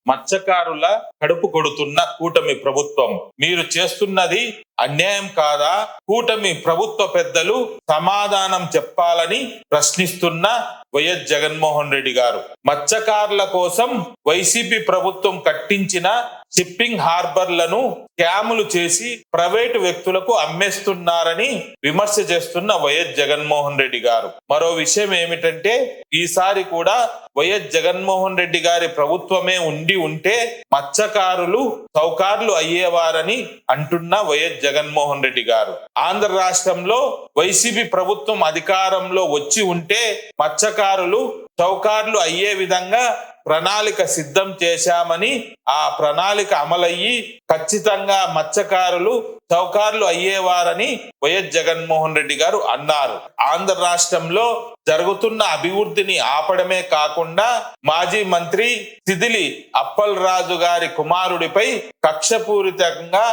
మత్స్యకారుల కడుపు కొడుతున్న కూటమి ప్రభుత్వం. మీరు చేస్తున్నది అన్యాయం కాదా? కూటమి ప్రభుత్వ పెద్దలు సమాధానం చెప్పాలని ప్రశ్నిస్తున్న వైఎస్ జగన్మోహన్ రెడ్డి గారు. మత్స్యకారుల కోసం వైసీపీ ప్రభుత్వం కట్టించిన షిప్పింగ్ హార్బర్లను స్కాములు చేసి ప్రైవేటు వ్యక్తులకు అమ్మేస్తున్నారని విమర్శ చేస్తున్న వైఎస్ జగన్మోహన్ రెడ్డి గారు. మరో విషయం ఏమిటంటే, ఈసారి కూడా వైఎస్ జగన్మోహన్ రెడ్డి గారి ప్రభుత్వమే ఉంటే మత్స్యకారులు సౌకార్లు అయ్యేవారని అంటున్న వైఎస్ జగన్మోహన్ రెడ్డి గారు. ఆంధ్ర రాష్ట్రంలో వైసీపీ ప్రభుత్వం అధికారంలో వచ్చి ఉంటే మత్స్యకారులు సౌకార్లు అయ్యే విధంగా ప్రణాళిక సిద్ధం చేశామని, ఆ ప్రణాళిక అమలయ్యి ఖచ్చితంగా మత్స్యకారులు సౌకార్లు అయ్యేవారని వైఎస్ జగన్మోహన్ రెడ్డి గారు అన్నారు. ఆంధ్ర రాష్ట్రంలో జరుగుతున్న అభివృద్ధిని ఆపడమే కాకుండా మాజీ మంత్రి సిదిలి అప్పల్ రాజు గారి కుమారుడిపై కక్షపూరితంగా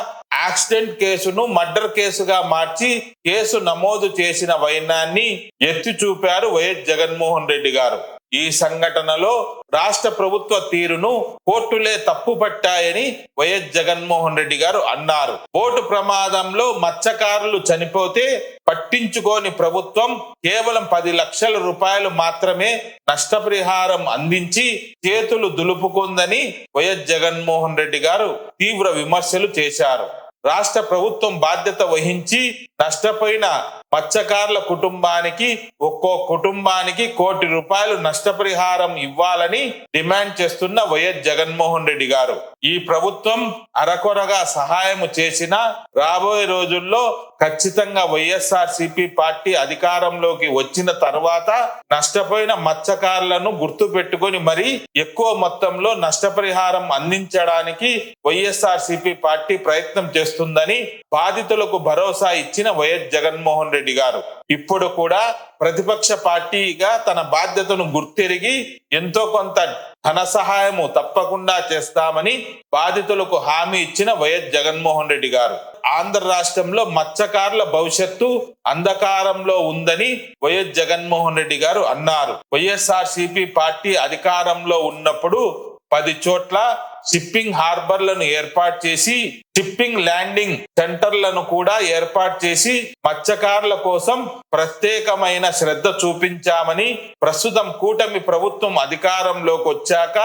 యాక్సిడెంట్ కేసును మర్డర్ కేసుగా మార్చి కేసు నమోదు చేసిన వైనాన్ని ఎత్తి చూపారు వైఎస్ జగన్మోహన్ రెడ్డి గారు. ఈ సంఘటనలో రాష్ట్ర ప్రభుత్వ తీరును కోర్టులే తప్పుపట్టాయని వైఎస్ జగన్మోహన్ రెడ్డి గారు అన్నారు. బోటు ప్రమాదంలో మత్స్యకారులు చనిపోతే పట్టించుకోని ప్రభుత్వం కేవలం 10 లక్షల రూపాయలు మాత్రమే నష్టపరిహారం అందించి చేతులు దులుపుకుందని వైఎస్ జగన్మోహన్ రెడ్డి గారు తీవ్ర విమర్శలు చేశారు. రాష్ట్ర ప్రభుత్వం బాధ్యత వహించి నష్టపోయిన మత్స్యకారుల కుటుంబానికి ఒక్కో కుటుంబానికి ₹1 కోటి నష్టపరిహారం ఇవ్వాలని డిమాండ్ చేస్తున్న వైఎస్ జగన్మోహన్ రెడ్డి గారు. ఈ ప్రభుత్వం అరకొరగా సహాయం చేసినా రాబోయే రోజుల్లో ఖచ్చితంగా వైఎస్ఆర్సీపీ పార్టీ అధికారంలోకి వచ్చిన తర్వాత నష్టపోయిన మత్స్యకారులను గుర్తు పెట్టుకొని మరీ ఎక్కువ మొత్తంలో నష్టపరిహారం అందించడానికి వైఎస్ఆర్సీపీ పార్టీ ప్రయత్నం చేస్తుందని బాధితులకు భరోసా ఇచ్చిన వైఎస్ జగన్మోహన్ రెడ్డి గారు ఇప్పుడు కూడా ప్రతిపక్ష పార్టీగా తన బాధ్యతను గుర్తెరిగి ఎంతో కొంత ధన సహాయము తప్పకుండా చేస్తామని బాధితులకు హామీ ఇచ్చిన వైఎస్ జగన్మోహన్ రెడ్డి గారు. ఆంధ్ర రాష్ట్రంలో మత్స్యకారుల భవిష్యత్తు అంధకారంలో ఉందని వైఎస్ జగన్మోహన్ రెడ్డి గారు అన్నారు. వైఎస్ఆర్సీపీ పార్టీ అధికారంలో ఉన్నప్పుడు 10 చోట్ల షిప్పింగ్ హార్బర్లను ఏర్పాటు చేసి షిప్పింగ్ ల్యాండింగ్ సెంటర్లను కూడా ఏర్పాటు చేసి మత్స్యకారుల కోసం ప్రత్యేకమైన శ్రద్ధ చూపించామని, ప్రస్తుతం కూటమి ప్రభుత్వం అధికారంలోకి వచ్చాక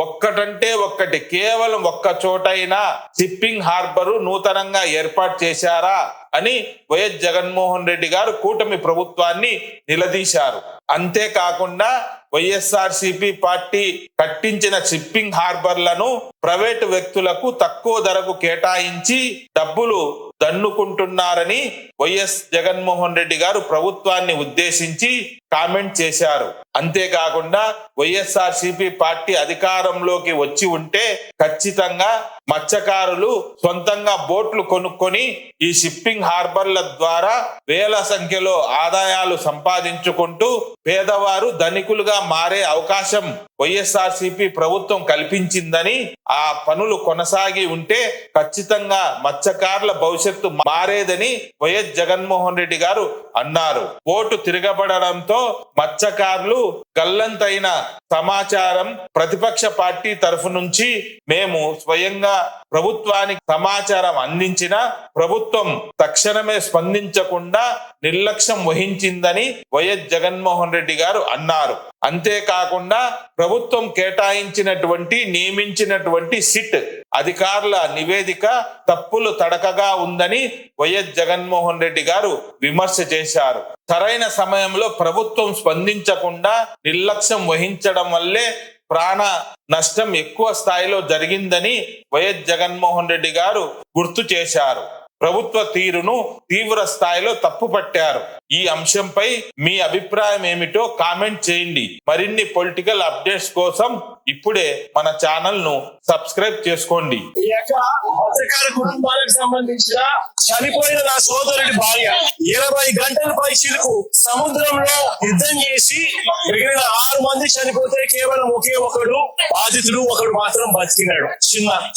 ఒక్కటంటే ఒక్కటి కేవలం ఒక్క చోటైనా షిప్పింగ్ హార్బరు నూతనంగా ఏర్పాటు చేశారా అని వైఎస్ జగన్మోహన్ రెడ్డి గారు కూటమి ప్రభుత్వాన్ని నిలదీశారు. అంతేకాకుండా వైఎస్ఆర్సీపీ పార్టీ కట్టించిన షిప్పింగ్ హార్బర్లను ప్రైవేటు వ్యక్తులకు తక్కువ ధరకు కేటాయించి డబ్బులు దన్నుకుంటున్నారని వైఎస్ జగన్మోహన్ రెడ్డి గారు ప్రభుత్వాన్ని ఉద్దేశించి కామెంట్ చేశారు. అంతేకాకుండా వైఎస్ఆర్సీపీ పార్టీ అధికారంలోకి వచ్చి ఉంటే ఖచ్చితంగా మత్స్యకారులు సొంతంగా బోట్లు కొనుక్కొని ఈ షిప్పింగ్ హార్బర్ల ద్వారా వేల సంఖ్యలో ఆదాయాలు సంపాదించుకుంటూ పేదవారు ధనికులుగా మారే అవకాశం వైఎస్ఆర్సీపీ ప్రభుత్వం కల్పించిందని, ఆ పనులు కొనసాగి ఉంటే ఖచ్చితంగా మత్స్యకారుల భవిష్యత్తు మారేదని వైఎస్ జగన్మోహన్ రెడ్డి గారు అన్నారు. ఓటు తిరగబడడంతో మత్స్యకారులు గల్లంతైన సమాచారం ప్రతిపక్ష పార్టీ తరఫు నుంచి మేము స్వయంగా ప్రభుత్వానికి సమాచారం అందించిన ప్రభుత్వం తక్షణమే స్పందించకుండా నిర్లక్ష్యం వహించిందని వైఎస్ జగన్మోహన్ రెడ్డి గారు అన్నారు. అంతేకాకుండా ప్రభుత్వం కేటాయించినటువంటి నియమించినటువంటి సిట్ అధికారుల నివేదిక తప్పులు తడకగా ఉందని వైఎస్ జగన్మోహన్ రెడ్డి గారు విమర్శ చేశారు. సరైన సమయంలో ప్రభుత్వం స్పందించకుండా నిర్లక్ష్యం వహించడం వల్లే ప్రాణ నష్టం ఎక్కువ స్థాయిలో జరిగిందని వైఎస్ జగన్మోహన్ రెడ్డి గారు గుర్తు చేశారు. ప్రభుత్వ తీరును తీవ్ర స్థాయిలో తప్పుపట్టారు. ఈ అంశంపై మీ అభిప్రాయం ఏమిటో కామెంట్ చేయండి. మరిన్ని పొలిటికల్ అప్డేట్స్ కోసం ఇప్పుడే మన ఛానల్ ను సబ్స్క్రైబ్ చేసుకోండి. పత్రికాల కుటుంబాలకు సంబంధించిన చనిపోయిన నా సోదరుడి భార్య 20 గంటల పైచీలకు సముద్రంలో యుద్ధం చేసి మిగిలిన 6 మంది చనిపోతే కేవలం ఒకే ఒకడు బాధితుడు, ఒకడు మాత్రం బతికినాడు.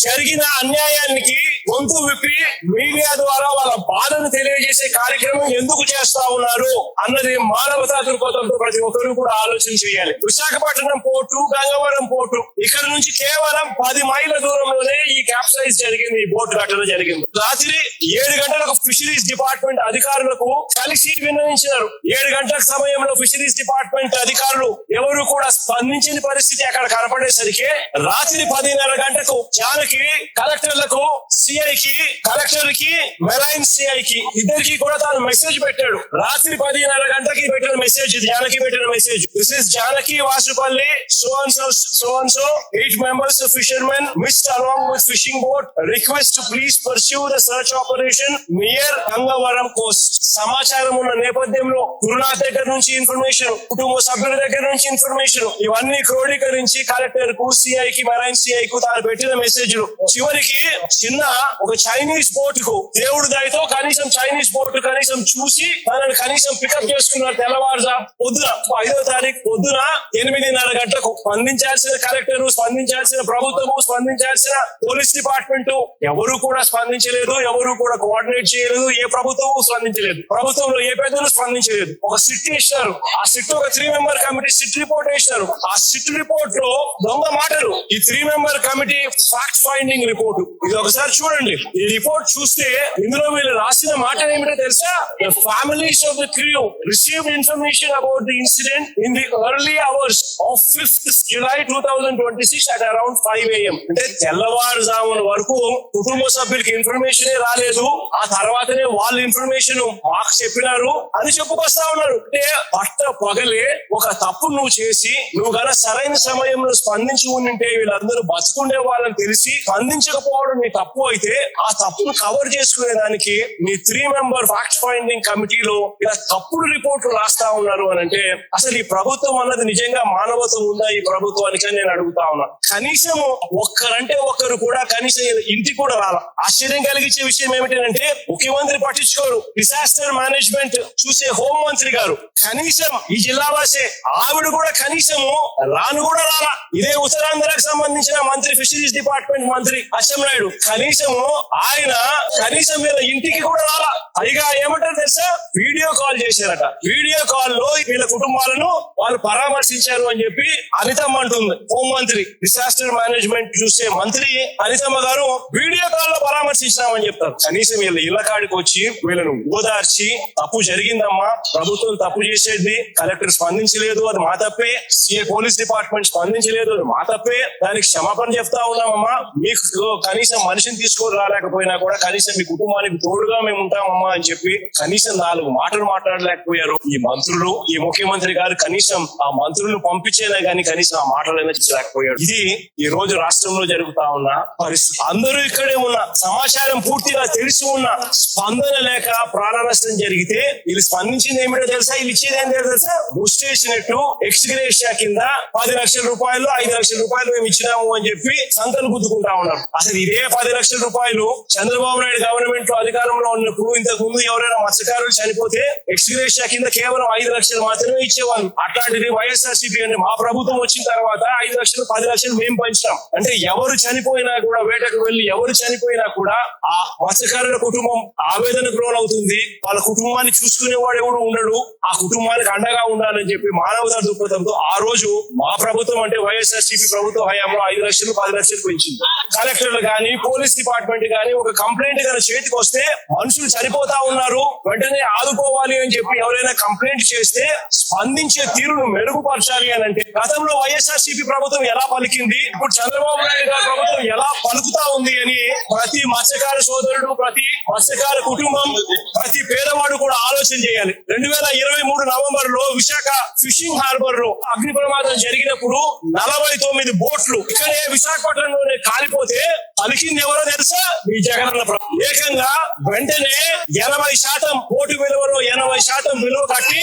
జరిగిన అన్యాయానికి గొంతు విప్పి మీడియా ద్వారా వాళ్ళ బాధను తెలియజేసే కార్యక్రమం ఎందుకు చేస్తా ఉన్నారు అన్నది మానవతా దృక్పథంతో ప్రతి ఒక్కరు కూడా ఆలోచన చేయాలి. విశాఖపట్నం పోర్టు, గంగవరం పోర్టు, ఇక్కడ నుంచి కేవలం 10 మైళ్ళ దూరంలోనే ఈ క్యాప్సైజ్ జరిగింది, ఈ బోట్ ఘటన జరిగింది. రాత్రి 7 గంటలకు ఫిషరీస్ డిపార్ట్మెంట్ అధికారులకు కలిసి విన్నవించారు. 7 గంటల సమయంలో ఫిషరీస్ డిపార్ట్మెంట్ అధికారులు ఎవరు కూడా స్పందించిన పరిస్థితి అక్కడ కనపడేసరికి రాత్రి 10:30 గంటకు జానకి కలెక్టర్లకు, సిఐకి, కలెక్టర్ కి, మెరైన్ సిఐకి ఇద్దరికి కూడా తాను మెసేజ్ పెట్టాడు. రాత్రి 10:30 గంటకి పెట్టిన మెసేజ్, జానకి పెట్టిన message, this is Janaki Vasupalli, so and so 8 members of fishermen missed along with fishing boat, request to please pursue the search operation near Gangavaram coast. సమాచారం ఉన్న నేపథ్యంలో గురునాథ్ దగ్గర నుంచి ఇన్ఫర్మేషన్, కుటుంబ సభ్యుల దగ్గర నుంచి ఇన్ఫర్మేషన్, ఇవన్నీ క్రోడీకరించి కలెక్టర్ కు, సిఐకి, మెరైన్ సిఐ కు తాను పెట్టిన మెసేజ్లు చివరికి చిన్న ఒక చైనీస్ బోట్ కు దేవుడు దయతో కనీసం చైనీస్ బోట్ కనీసం చూసి తనని కనీసం పికప్ చేసుకున్నారు. తెల్లవారుజాము పొద్దున 5వ తారీఖు పొద్దున 8:30 గంటలకు స్పందించాల్సిన కలెక్టర్, స్పందించాల్సిన ప్రభుత్వము, స్పందించాల్సిన పోలీస్ డిపార్ట్మెంట్ ఎవరు కూడా స్పందించలేదు. ఎవరు కూడా కోఆర్డినేట్ చేయలేదు. ఏ ప్రభుత్వము స్పందించలేదు. ప్రభుత్వంలో ఏ పెద్దలు స్పందించలేదు. ఒక సిట్ ఇస్తారు. ఆ సిట్ ఒక 3 మెంబర్ కమిటీ సిట్ రిపోర్ట్ ఇస్తారు. ఆ సిట్ రిపోర్ట్ లో దొంగ మాటలు. ఈ 3 member committee fact finding report ఇది ఒకసారి చూడండి. ఈ రిపోర్ట్ చూస్తే ఇందులో వీళ్ళు రాసిన మాట ఏమిటో తెలుసా? The families of the crew received information about the incident in the early hours of 5th July 2026 at around 5 AM. అంటే తెల్లవారుజామున వరకు కుటుంబ సభ్యులకి ఇన్ఫర్మేషన్ రాలేదు. ఆ తర్వాతనే వాళ్ళు ఇన్ఫర్మేషన్ మాకు చెప్పినారు అని చెప్పుకొస్తా ఉన్నారు. అంటే పట్ట పగలే ఒక తప్పు నువ్వు చేసి నువ్వు గల సరైన సమయంలో స్పందించి ఉంటే వీళ్ళందరూ బతుకుండే వాళ్ళని తెలిసి స్పందించకపోవడం నీ తప్పు అయితే ఆ తప్పును కవర్ చేసుకునే దానికి మీ 3 మెంబర్ ఫ్యాక్ట్ ఫైండింగ్ కమిటీలో ఇలా తప్పుడు రిపోర్ట్లు రాస్తా ఉన్నారు అని అంటే అసలు ఈ ప్రభుత్వం అన్నది నిజంగా మానవత్వం ఉందా ఈ ప్రభుత్వానికి అని నేను అడుగుతా ఉన్నా. కనీసం ఒక్కరంటే ఒక్కరు కూడా కనీసం ఇంటికి కూడా రాల. ఆశ్చర్యం కలిగించే విషయం ఏమిటంటే ముఖ్యమంత్రి పట్టించుకోరు. డిసాస్టర్ మేనేజ్మెంట్ చూసే హోంమంత్రి గారు కనీసం ఈ జిల్లా వాసే ఆవిడ కూడా కనీసము రాను కూడా రాలా. ఇదే ఉత్తరాంధ్రకు సంబంధించిన మంత్రి, ఫిషరీస్ డిపార్ట్మెంట్ మంత్రి అచ్చెన్నాయుడు కనీసము ఆయన కనీసం వీళ్ళ ఇంటికి కూడా రాలా. పైగా ఏమంటారు తెలుసా? వీడియో కాల్ చేశారట. వీడియో కాల్ లో వీళ్ళ కుటుంబాలను వాళ్ళు పరామర్శించారు అని చెప్పి అనితమ్మ అంటుంది. హోంమంత్రి, డిసాస్టర్ మేనేజ్మెంట్ చూసే మంత్రి అనితమ్మ గారు వీడియో కాల్ లో పరామర్శించామని చెప్తారు. కనీసం వీళ్ళ ఇళ్ల కాడికి వచ్చి వీళ్ళను ఓదార్చి తప్పు జరిగిందమ్మా, ప్రభుత్వం తప్పు చేసేది, కలెక్టర్ స్పందించలేదు, అది మా తప్పే, సిఐ పోలీస్ డిపార్ట్మెంట్ స్పందించలేదు, అది మా తప్పే, దానికి క్షమాపణ చెప్తా ఉన్నామమ్మా, మీకు కనీసం మనిషిని తీసుకొని రాలేకపోయినా కూడా కనీసం మీ కుటుంబానికి తోడుగా మేము ఉంటామమ్మా అని చెప్పి కనీసం 4 మాటలు మాట్లాడలేకపోయారు ఈ మంత్రులు. ఈ ముఖ్యమంత్రి గారు కనీసం ఆ మంత్రులు పంపించేనా గానీ కనీసం ఆ మాటలైనా చెప్పలేకపోయాడు. ఇది ఈ రోజు రాష్ట్రంలో జరుగుతా ఉన్న పరిస్థితి. అందరూ ఇక్కడే ఉన్న సమాచారం పూర్తిగా తెలిసి ఉన్న స్పందన లేక ప్రాణ నష్టం జరిగితే వీళ్ళు స్పందించింది ఏమిటో తెలుసా? వీళ్ళు ఇచ్చేది ఏం తెలుసా? బుస్ట్ చేసినట్టు ఎక్స్గ్రేషియా కింద 10 లక్షల రూపాయలు, 5 లక్షల రూపాయలు మేము ఇచ్చినాము అని చెప్పి సంతలు గుద్దుకుంటా ఉన్నారు. అసలు ఇదే 10 లక్షల రూపాయలు చంద్రబాబు నాయుడు గవర్నమెంట్ లో అధికారంలో ఉన్నప్పుడు ఇంతకు ముందు ఎవరైనా మత్స్యకారులు చనిపోతే ఎక్స్గ్రేషియా కింద కేవలం 5 లక్షలు మాత్రమే ఇచ్చేవాళ్ళు. అట్లాంటిది వైఎస్ఆర్సీపీ అంటే మా ప్రభుత్వం వచ్చిన తర్వాత 5 లక్షలు, 10 లక్షలు మేము పంచుతాం. అంటే ఎవరు చనిపోయినా కూడా, వేటకు వెళ్లి ఎవరు చనిపోయినా కూడా ఆ మత్స్యకారుల కుటుంబం ఆవేదనకు లోనవుతుంది. వాళ్ళ కుటుంబాన్ని చూసుకునేవాడు ఎవడు ఉండడు. ఆ కుటుంబానికి అండగా ఉండాలని చెప్పి మానవతా దృక్పథంతో ఆ రోజు మా ప్రభుత్వం అంటే వైఎస్ఆర్సీపీ ప్రభుత్వం హయాంలో 5 లక్షలు, 10 లక్షలు పెంచింది. కలెక్టర్లు గానీ, పోలీస్ డిపార్ట్మెంట్ గానీ ఒక కంప్లైంట్ గానీ చేతికి వస్తే మనుషులు చనిపోతా ఉన్నారు, వెంటనే ఆదుకోవాలి అని చెప్పి ఎవరైనా కంప్లైంట్ చేస్తే స్పందించే తీరును మెరుగుపరచాలి అని అంటే గతంలో వైఎస్ఆర్సీపీ ప్రభుత్వం ఎలా పలికింది, ఇప్పుడు చంద్రబాబు నాయుడు గారి ప్రభుత్వం ఎలా పలుకుతా ఉంది అని ప్రతి మత్స్యకార సోదరుడు, ప్రతి మత్స్యకార కుటుంబం, ప్రతి పేదవాడు కూడా ఆలోచన చేయాలి. 2023 నవంబర్ లో విశాఖ ఫిషింగ్ హార్బర్ లో అగ్ని ప్రమాదం జరిగినప్పుడు 49 బోట్లు ఇక్కడే విశాఖపట్నంలోనే కాలిపోతే పలికింది ఎవరో తెలుసా? మీ జగనన్న ప్రభుత్వం. ఏకంగా వెంటనే 80% బోటు విలువలో 80% విలువ కట్టి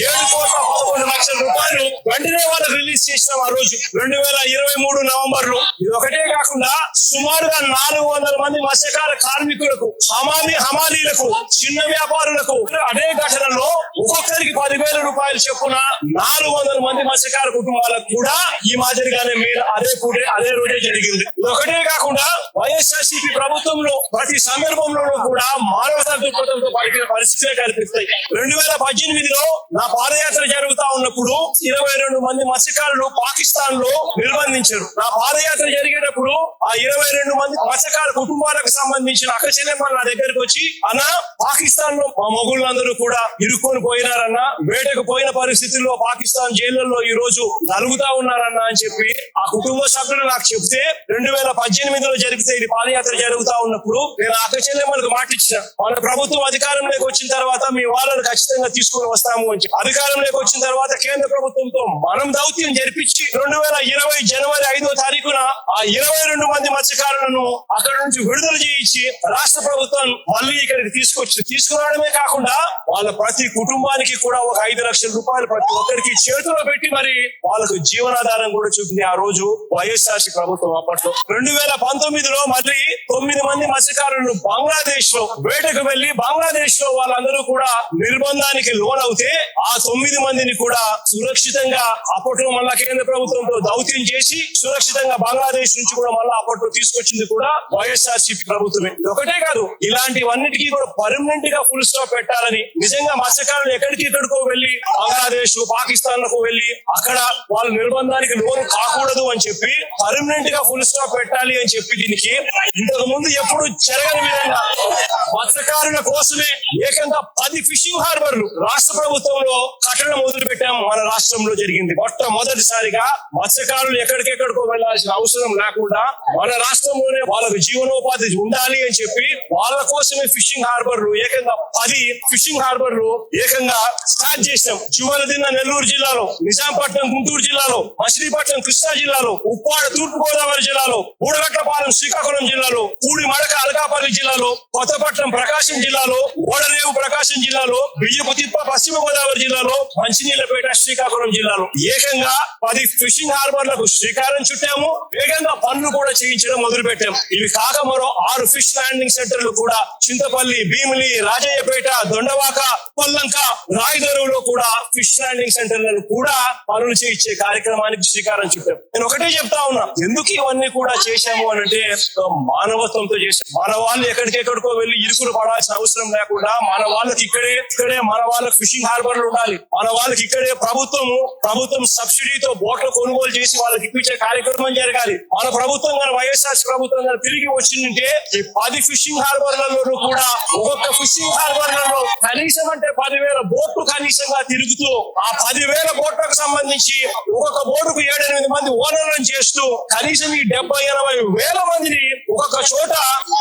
7,11,00,000 రూపాయలు వెంటనే వాళ్ళు రిలీజ్ చేసినాం ఆ రోజు 2023 నవంబర్ లో. ఇది ఒకటే కాకుండా సుమారుగా 400 మంది మత్స్యకార కార్మికులకు, హమాలీలకు, చిన్న వ్యాపారులకు అదే ఘటనలో ఒక్కొక్కరికి 10,000 రూపాయలు చెప్పున 400 మంది మత్స్యకార కుటుంబాలకు కూడా ఈ మాదిరిగానే మీరు అదే రోజే జరిగింది. ఇది ఒకటే కాకుండా వైఎస్ఆర్సీపీ ప్రభుత్వంలో ప్రతి సందర్భంలోనూ కూడా మానవతా దృక్పథంతో పలికిన పరిస్థితులే కనిపిస్తాయి. 2018లో నా పాదయాత్ర జరుగుతా ఉన్నప్పుడు 22 మంది మత్స్యకారులు పాకిస్తాన్ లో నిర్బంధించారు. నా పాదయాత్ర జరిగేటప్పుడు ఆ 22 మంది మత్స్యకార కుటుంబాలకు సంబంధించిన అక్క చెల్లెమ్మలు నా దగ్గరకు వచ్చి, అన్న పాకిస్తాన్ లో మా మొగుళ్ళందరూ కూడా ఇరుక్కొని పోయినారన్న, వేటకు పోయిన పరిస్థితుల్లో పాకిస్తాన్ జైళ్లలో ఈ రోజు నలుగుతా ఉన్నారన్న అని చెప్పి ఆ కుటుంబ సభ్యులు నాకు చెప్తే 2018లో జరిగితే ఇది పాదయాత్ర జరుగుతా ఉన్నప్పుడు నేను అక్క చెల్లెమ్మలకు మాటిచ్చిన, మన ప్రభుత్వం అధికారంలోకి వచ్చిన తర్వాత మీ వాళ్ళని ఖచ్చితంగా తీసుకుని వస్తాము అని చెప్పి. అధికారంలోకి వచ్చిన తర్వాత కేంద్ర ప్రభుత్వంతో మనం దౌత్యం జరిపించి 2020 జనవరి 5వ తారీఖున ఆ 22 మంది మత్స్యకారులను అక్కడ నుంచి విడుదల చేయించి రాష్ట్ర ప్రభుత్వం మళ్ళీ ఇక్కడికి తీసుకురావడమే కాకుండా వాళ్ళ ప్రతి కుటుంబానికి కూడా ఒక 5 లక్షల రూపాయలు ప్రతి ఒక్కరికి చేతిలో పెట్టి మరి వాళ్ళకు జీవనాధారం కూడా చూపింది ఆ రోజు వైఎస్ఆర్సీ ప్రభుత్వం. అప్పట్లో 2019లో మళ్ళీ 9 మంది మత్స్యకారులు బంగ్లాదేశ్ లో వేటకు వెళ్లి బంగ్లాదేశ్ లో వాళ్ళందరూ కూడా నిర్బంధానికి లోనవుతే ఆ 9 మందిని కూడా సురక్షితంగా అప్పట్లో మళ్ళా కేంద్ర ప్రభుత్వంతో దౌత్యం చేసి సురక్షితంగా బంగ్లాదేశ్ నుంచి కూడా మళ్ళా అప్పట్లో తీసుకొచ్చింది కూడా వైఎస్ఆర్సీపీ ప్రభుత్వమే. ఒకటే కాదు, ఇలాంటివన్నిటికీ కూడా పర్మనెంట్ గా ఫుల్ స్టాప్ పెట్టాలని, నిజంగా మత్స్యకారులు ఎక్కడికో వెళ్లి బంగ్లాదేశ్ పాకిస్తాన్ లకు వెళ్లి అక్కడ వాళ్ళ నిర్బంధానికి లోను కాకూడదు అని చెప్పి పర్మనెంట్ గా ఫుల్ స్టాప్ పెట్టాలి అని చెప్పి దీనికి ఇంతకు ముందు ఎప్పుడు జరగని విధంగా మత్స్యకారుల కోసమే ఏకంగా 10 ఫిషింగ్ హార్బర్లు రాష్ట్ర ప్రభుత్వంలో కట్టడం మొదలు పెట్టాము. మన రాష్ట్రంలో జరిగింది మొట్టమొదటిసారిగా మత్స్యకారులు ఎక్కడికెక్కడికో వెళ్లాల్సిన అవసరం లేకుండా మన రాష్ట్రంలోనే వాళ్ళకు జీవనోపాధి ఉండాలి అని చెప్పి వాళ్ళ కోసమే ఫిషింగ్ హార్బర్లు ఏకంగా 10 ఫిషింగ్ హార్బర్లు ఏకంగా స్టార్ట్ చేసినాం. జువలదిన్న నెల్లూరు జిల్లాలో, నిజాంపట్నం గుంటూరు జిల్లాలో, మచిలీపట్నం కృష్ణా జిల్లాలో, ఉప్పాడ తూర్పు గోదావరి జిల్లాలో, బూడగట్లపాలెం శ్రీకాకుళం జిల్లాలో, పూడి మడక అనకాపల్లి జిల్లాలో, కొత్తపట్నం ప్రకాశం జిల్లాలో, ఓడరేవు ప్రకాశం జిల్లాలో, బియ్యపుతిప్ప పశ్చిమ గోదావరి జిల్లాలో, మంచినీళ్లపేట శ్రీకాకుళం జిల్లాలో ఏకంగా 10 ఫిషింగ్ హార్బర్లకు శ్రీకారం చుట్టాము. వేగంగా పనులు కూడా చేయించడం మొదలు పెట్టాం. ఇవి కాక మరో 6 ఫిష్ ల్యాండింగ్ సెంటర్లు కూడా చింతపల్లి, భీమిలి, రాజయ్యపేట, దొండవాక, పొల్లంక, రాయదరువులో కూడా ఫిష్ ల్యాండింగ్ సెంటర్లను కూడా పనులు చేయించే కార్యక్రమానికి శ్రీకారం చుట్టాం. నేను ఒకటే చెప్తా ఉన్నా, ఎందుకు ఇవన్నీ కూడా చేశాము అని అంటే మానవత్వంతో చేశాం. మన వాళ్ళు ఎక్కడికెక్కడికో వెళ్లి ఇరుకులు పడాల్సిన అవసరం లేకుండా మన వాళ్ళకి ఇక్కడే మన వాళ్ళకి ఫిషింగ్ హార్బర్లు ఉండాలి. మన వాళ్ళకి ఇక్కడే ప్రభుత్వం సబ్సిడీతో బోట్లు కొనుగోలు చేసి వాళ్ళకి ఇప్పించే కార్యక్రమం జరగాలి. మన ప్రభుత్వం గారు వైఎస్ఆర్ ప్రభుత్వం గారు తిరిగి వచ్చిందంటే ఈ 10 ఫిషింగ్ హార్బర్లలో కూడా ఒక్కొక్క ఫిషింగ్ హార్బర్లలో కనీసం అంటే 10,000 బోట్లు కనీసంగా తిరుగుతూ ఆ 10,000 బోట్లకు సంబంధించి ఒక్కొక్క బోటుకు 7-8 మంది ఓనర్లను చేస్తూ కనీసం ఈ 70-80 వేల మందిని ఒక్కొక్క చోట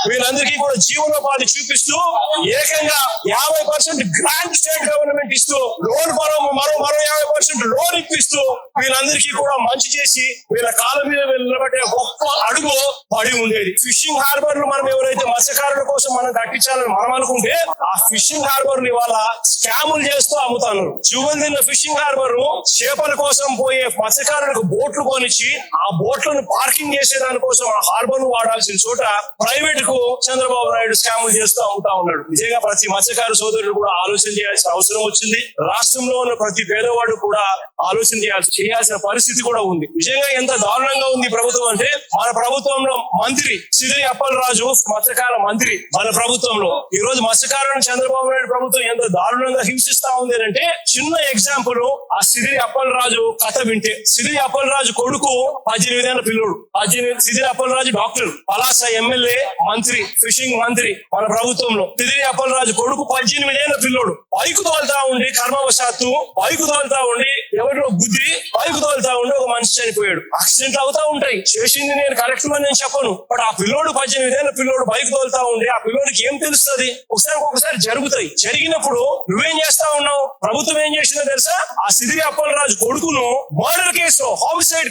వీళ్ళందరికీ కూడా జీవనోపాధి చూపిస్తూ ఏకంగా 50% గ్రాంట్ స్టేట్ గవర్నమెంట్ ఇస్తూ లోన్ మరో 50% లోన్ ఇప్పిస్తూ వీళ్ళందరికీ కూడా మంచి చేసి వీళ్ళ కాళ్ళ మీద నిలబడే గొప్ప అడుగు పడి ఉండేది. ఫిషింగ్ హార్బర్లు మనం ఎవరైతే మత్స్యకారుల కోసం మనం కట్టించాలని మనం అనుకుంటే ఆ ఫిషింగ్ హార్బర్లు ఇవాళ స్కాములు చేస్తూ అమ్ముతాను. జువల్దిన్న ఫిషింగ్ హార్బర్ చేపల కోసం పోయే మత్స్యకారులకు బోట్లు కొనిచ్చి ఆ బోట్లను పార్కింగ్ చేసే దానికోసం ఆ హార్బర్ ను వాడాల్సిన చోట ప్రైవేట్ కు చంద్రబాబు నాయుడు స్కాములు చేస్తూ అమ్ముతా ఉన్నాడు. నిజంగా ప్రతి మత్స్యకారు సోదరుడు కూడా ఆలోచన చేయాల్సిన అవసరం వచ్చింది. రాష్ట్రంలో ఉన్న ప్రతి పేదవాడు కూడా ఆలోచన చేయాల్సిన పరిస్థితి కూడా ఉంది. నిజంగా ఎంత దారుణంగా ఉంది ప్రభుత్వం అంటే, మన ప్రభుత్వంలో మంత్రి సిదిరి అప్పలరాజు మత్స్యకార మంత్రి మన ప్రభుత్వంలో ఈ రోజు మత్స్యకారులను చంద్రబాబు నాయుడు ప్రభుత్వం ఎంత దారుణంగా హింసిస్తా ఉంది అంటే చిన్న ఎగ్జాంపుల్ ఆ సిదిరి అప్పలరాజు కథ వింటే, సిదిరి అప్పలరాజు కొడుకు 18 ఏళ్ల పిల్లోడు. సిదిరి అప్పలరాజు డాక్టర్, పలాస ఎమ్మెల్యే, మంత్రి, ఫిషింగ్ మంత్రి మన ప్రభుత్వంలో. సిదిరి అప్పలరాజు కొడుకు 18 ఏళ్ల పిల్లోడు బైకు తోలుతా ఉండి కర్మవశాత్తు బైకు తోలుతా ఉండి ఎవరిలో గుద్ది బైకు తోలుతా ఉండి ఒక మనిషి చనిపోయాడు. యాక్సిడెంట్లు అవుతా ఉంటాయి, చేసింది నేను కరెక్ట్ అని నేను చెప్పను. బట్ ఆ పిల్లోడు 18 ఏళ్ల పిల్లోడు బైక్ తోలుతా ఉండి ఆ పిల్లోడికి ఏం తెలుస్తుంది? ఒకసారి జరుగుతాయి. జరిగినప్పుడు నువ్వేం చేస్తా ఉన్నావు? ప్రభుత్వం ఏం చేసిందో తెలుసా? ఆ సిదిరి అప్పలరాజు కొడుకును మర్డర్ కేసులో హోమిసైడ్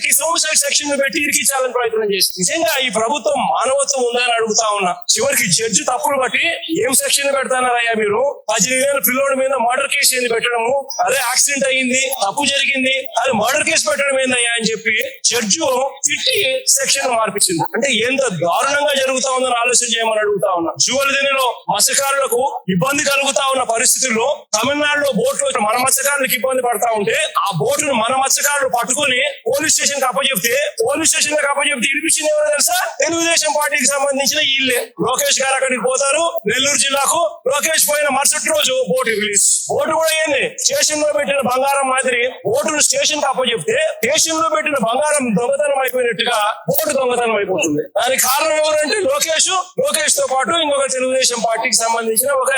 సెక్షన్ పెట్టి ఇరికించాలని ప్రయత్నం చేస్తుంది. నిజంగా ఈ ప్రభుత్వం మానవత్వం ఉందని అడుగుతా ఉన్నా. చివరికి జడ్జి తప్పులు బట్టి ఏం సెక్షన్ పెడతానారయ్యా మీరు? 18 ఏళ్ళ పిల్లోడి మీద మర్డర్ కేసు ఏంది పెట్టడము? అదే యాక్సిడెంట్ అయ్యింది, తప్పు జరిగింది, అది మర్డర్ కేసు పెట్టడం ఏందయ్యా అని చెప్పి జడ్జి తిట్టి సెక్షన్ మార్పించింది. అంటే ఎంత దారుణంగా జరుగుతా ఉందని ఆలోచన చేయమని అడుగుతా ఉన్నా. జువల్దినిలో మత్స్యకారులకు ఇబ్బంది కలుగుతా ఉన్న పరిస్థితుల్లో తమిళనాడులో బోట్లు మన మత్స్యకారులకు ఇబ్బంది పడతా ఉంటే ఆ బోటును మన మత్స్యకారులు పట్టుకుని పోలీస్ స్టేషన్ కి అప్పచెప్తే ఇడిపించింది ఎవరో తెలుసా? తెలుగుదేశం పార్టీకి సంబంధించిన ఇల్లే. లోకేష్ గారు అక్కడికి పోతారు, నెల్లూరు జిల్లాకు. లోకేష్ పోయిన మరుసటి రోజు బోటు రిలీజ్. బోటు కూడా ఏంది, స్టేషన్ లో పెట్టిన బంగారం మాదిరి బోటును స్టేషన్ కి అప్పచెప్తే స్టేషన్ లో పెట్టిన బంగారం దొంగతనం అయిపోయినట్టుగా బోటు దొంగతనం అయిపోతుంది. దానికి కారణం ఎవరంటే లోకేష్ తో పాటు ఇంకొక తెలుగుదేశం పార్టీకి సంబంధించిన ఒక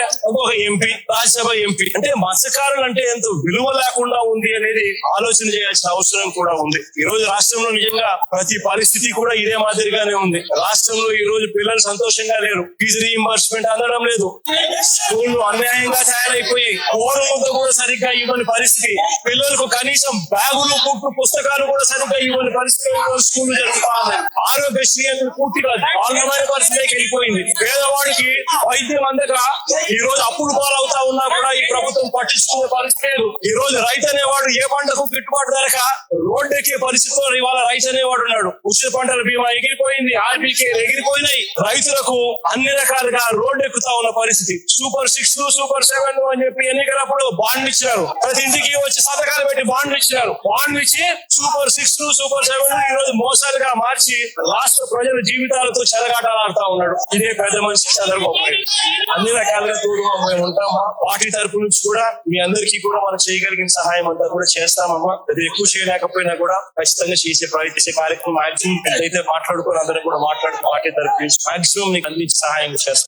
ఎంపీ, రాజ్యసభ ఎంపీ. అంటే మత్స్యకారులు అంటే ఎంతో విలువ లేకుండా ఉంది అనేది ఆలోచన చేయాల్సిన అవసరం కూడా ఉంది. ఈ రోజు రాష్ట్రంలో నిజంగా ప్రతి పరిస్థితి కూడా ఇదే మాదిరిగానే ఉంది. రాష్ట్రంలో ఈ రోజు పిల్లలు సంతోషంగా లేరు, ఫీజు రీయింబర్స్మెంట్ అందడం లేదు, స్కూళ్లు అన్యాయంగా తయారైపోయి ఓడలతో కూడా సరిగ్గా ఇవ్వని పరిస్థితి, పిల్లలకు కనీసం బ్యాగులు పుస్తకాలు కూడా సరిగ్గా ఇవ్వని పరిస్థితి స్కూల్ జరుగుతా ఉన్నాయి. ఆరోగ్యశ్రీ అనేది పూర్తిగా దారుణమైన పరిస్థితికి వెళ్ళిపోయింది. పేదవాడికి వైద్యం అందక ఈ రోజు అప్పులు పాలవుతా ఉన్నా కూడా ఈ ప్రభుత్వం పట్టించుకునే పరిస్థితి లేదు. ఈ రోజు రైతు అనేవాడు ఏ పంటకు గిట్టుబాటు ధరక రోడ్డెక్కే పరిస్థితిలో ఇవాళ రైతు అనేవాడు ఉన్నాడు. ఉచిత పంటల బీమా ఎగిరిపోయింది, ఆర్బీకే ఎగిరిపోయినాయి. రైతులకు అన్ని రకాలుగా రోడ్డు ఎక్కుతా ఉన్న పరిస్థితి. సూపర్ 6 సూపర్ 7 అని చెప్పి ఎన్నికలప్పుడు బాండ్లు ఇచ్చినారు. ప్రతి ఇంటికి వచ్చి సంతకాలు పెట్టి బాండ్లు ఇచ్చినారు. బాండ్లు ఇచ్చి సూపర్ 6 సూపర్ 7 ఈ రోజు మోసాలుగా మార్చి రాష్ట్ర ప్రజల జీవితాలతో చెలగాటాలు ఆడుతా ఉన్నాడు. ఇదే పెద్ద మనిషి చంద్రబాబు నాయుడు. అన్ని రకాలుగా తోడుగా మేము ఉంటామా. పార్టీ తరపు నుంచి కూడా మీ అందరికీ కూడా మనం చేయగలిగిన సహాయం అంతా కూడా చేస్తామమ్మా. అది ఎక్కువ చేయలేకపోయినా కూడా ఖచ్చితంగా చేసే కార్యక్రమం మాక్సిమం అయితే మాట్లాడుకొని అందరం కూడా మాట్లాడుతూ పార్టీ తరపు నుంచి మాక్సిమం మీకు అందించి సహాయం చేస్తాం.